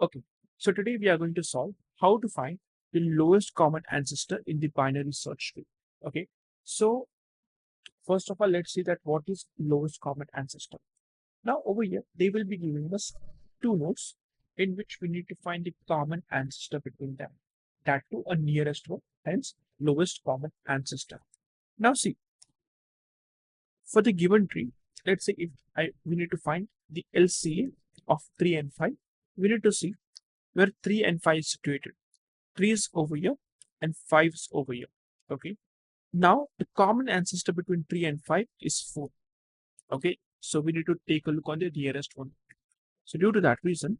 Okay, so today we are going to solve how to find the lowest common ancestor in the binary search tree. Okay, so first of all, let's see that what is lowest common ancestor. Now over here, they will be giving us two nodes in which we need to find the common ancestor between them. That to a nearest one, hence lowest common ancestor. Now see, for the given tree, let's say if we need to find the LCA of 3 and 5, we need to see where 3 and 5 is situated. 3 is over here and 5 is over here. Okay. Now the common ancestor between 3 and 5 is 4. Okay. So we need to take a look on the nearest one. So due to that reason,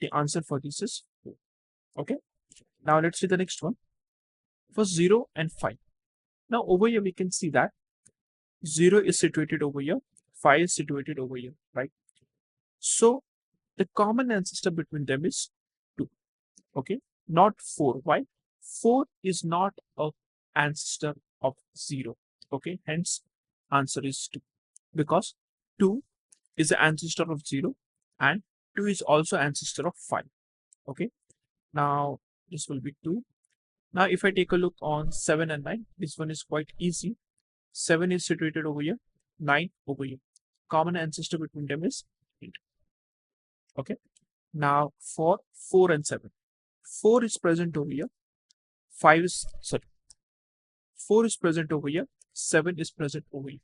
the answer for this is 4. Okay. Now let's see the next one. For 0 and 5. Now over here we can see that 0 is situated over here, 5 is situated over here, right? So the common ancestor between them is 2. Okay, not 4. Why? 4 is not a ancestor of 0. Okay, hence answer is 2 because 2 is the ancestor of 0 and 2 is also ancestor of 5. Okay, now this will be 2. Now if I take a look on 7 and 9, this one is quite easy. 7 is situated over here, 9 over here. Common ancestor between them is 8. Okay, now for 4 and 7, 4 is present over here, 5 is, sorry, 4 is present over here, 7 is present over here.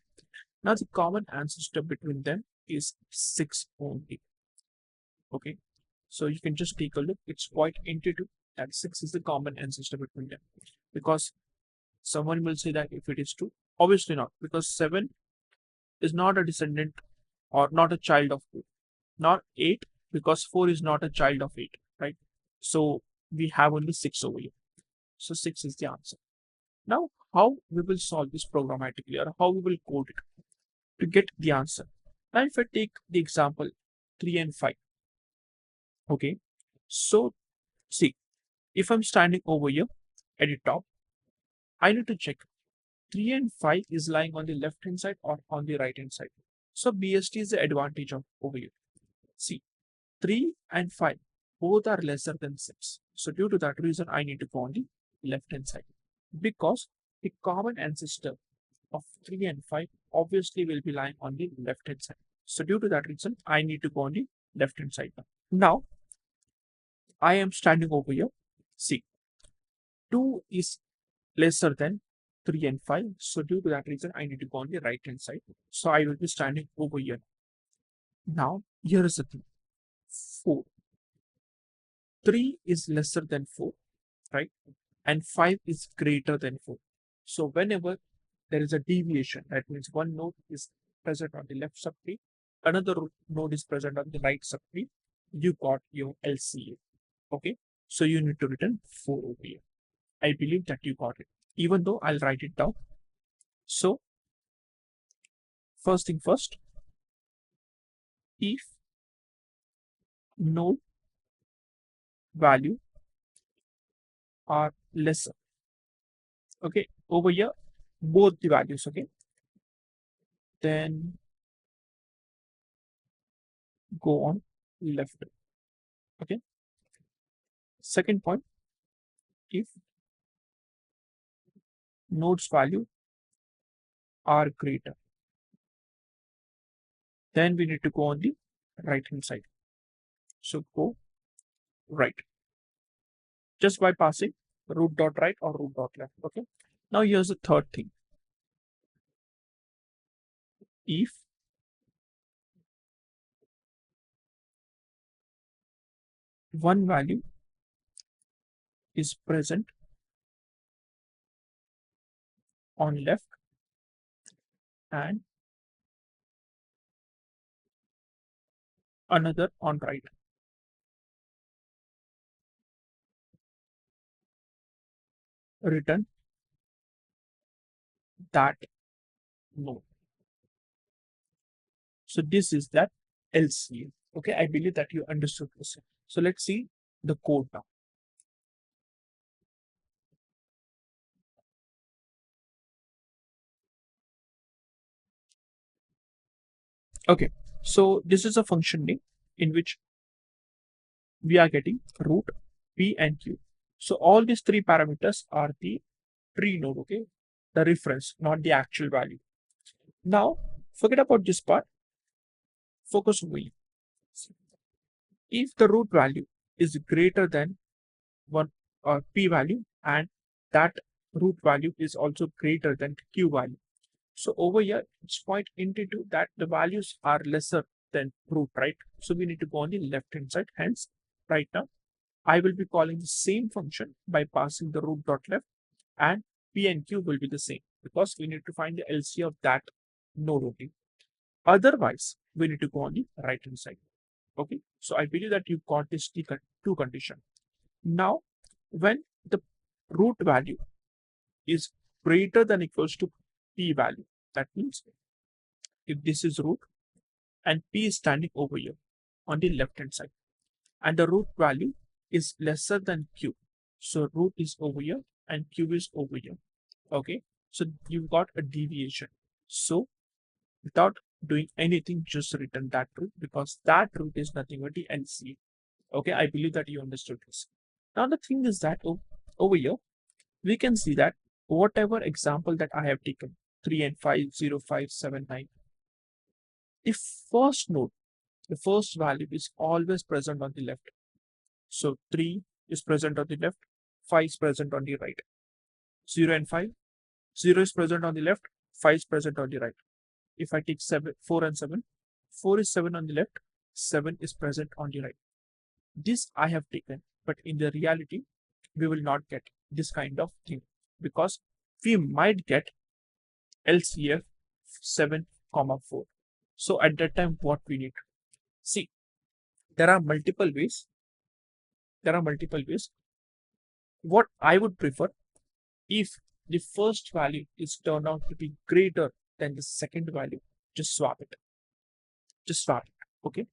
Now the common ancestor between them is 6 only. Okay, so you can just take a look. It's quite intuitive that 6 is the common ancestor between them, because someone will say that if it is 2, obviously not, because 7 is not a descendant or not a child of 2, not 8, because 4 is not a child of 8, right? So we have only 6 over here. So 6 is the answer. Now, how we will solve this programmatically, or how we will code it to get the answer? Now, if I take the example 3 and 5, okay, so see, if I'm standing over here at the top, I need to check 3 and 5 is lying on the left hand side or on the right hand side. So BST is the advantage of over here. See, 3 and 5 both are lesser than 6. So due to that reason, I need to go on the left hand side, because the common ancestor of 3 and 5 obviously will be lying on the left hand side. So due to that reason, I need to go on the left hand side now. Now I am standing over here. See, 2 is lesser than 3 and 5. So due to that reason, I need to go on the right hand side. So I will be standing over here. Now here is the thing. 4. 3 is lesser than 4, right? And 5 is greater than 4. So whenever there is a deviation, that means one node is present on the left subtree, another node is present on the right subtree, you got your LCA. Okay, so you need to return 4 over here. I believe that you got it, even though I'll write it down. So first thing first, if node value are lesser, okay, over here both the values, okay, then go on left. Okay, second point, if nodes value are greater, then we need to go on the right hand side. So go right, just by passing root dot right or root dot left. Okay, now here's the third thing. If one value is present on left and another on right, return that node. So this is that LCA. Okay, I believe that you understood this. So let's see the code now. Okay, so this is a function name in which we are getting root, P and Q. So all these three parameters are the tree node, okay? The reference, not the actual value. Now, forget about this part. Focus on V. If the root value is greater than 1 P value and that root value is also greater than Q value. So over here, it's quite intuitive that the values are lesser than root, right? So we need to go on the left hand side. Hence, right now, I will be calling the same function by passing the root dot left, and P and Q will be the same because we need to find the LCA of that node only. Otherwise, we need to go on the right hand side. Okay, so I believe that you got this two condition. Now, when the root value is greater than equals to P value, that means if this is root and P is standing over here on the left hand side, and the root value is lesser than Q, so root is over here and Q is over here. Okay, so you've got a deviation. So without doing anything, just return that root because that root is nothing but the LCA. Okay, I believe that you understood this. Now the thing is that over here we can see that whatever example that I have taken, 3 and 5, 0, 5, 7, 9, the first node, the first value is always present on the left. So 3 is present on the left, 5 is present on the right. 0 and 5, 0 is present on the left, 5 is present on the right. If I take 4 and 7, 4 is 7 on the left, 7 is present on the right. This I have taken, but in the reality, we will not get this kind of thing because we might get LCF 7, 4. So at that time, what we need? See, there are multiple ways. What I would prefer, if the first value is turned out to be greater than the second value, just swap it. Okay.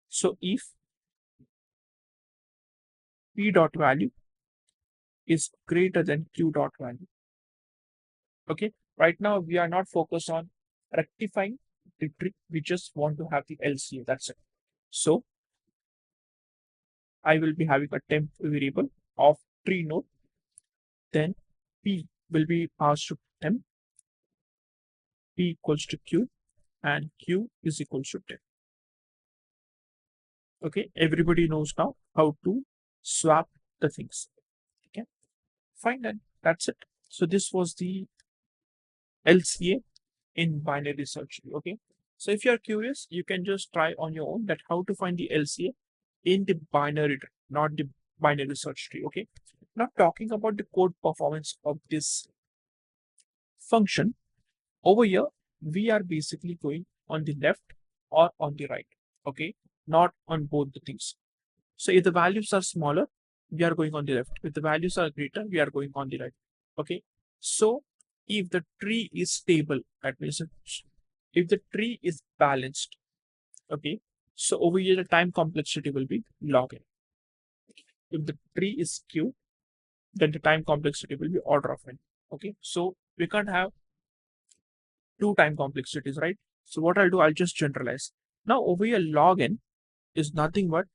So if P dot value is greater than Q dot value. Okay. Right now we are not focused on rectifying the tree. We just want to have the LCA. That's it. So I will be having a temp variable of tree node. Then P will be passed to temp. P equals to Q and Q is equals to temp. Okay. Everybody knows now how to swap the things. Okay. Fine, then that's it. So this was the LCA in binary search tree. Okay. So if you are curious, you can just try on your own that how to find the LCA in the binary tree, not the binary search tree. Okay. Now talking about the code performance of this function over here, we are basically going on the left or on the right. Okay. Not on both the things. So if the values are smaller, we are going on the left. If the values are greater, we are going on the right. Okay. So if the tree is stable, that means if the tree is balanced, okay. So over here, the time complexity will be log n. If the tree is skewed, then the time complexity will be order of n. Okay. So we can't have two time complexities, right? So what I'll do, I'll just generalize. Now over here, log n is nothing but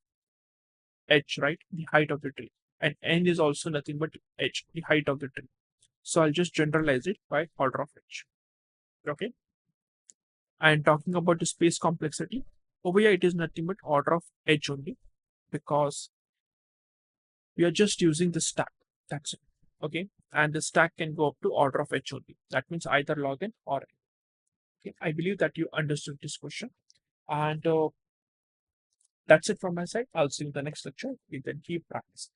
h, right? The height of the tree. And n is also nothing but h, the height of the tree. So I'll just generalize it by order of h. Okay. And talking about the space complexity, over here it is nothing but order of h only because we are just using the stack. That's it. Okay. And the stack can go up to order of h only. That means either log n or n. Okay. I believe that you understood this question. And that's it from my side. I'll see you in the next lecture. We then keep practicing.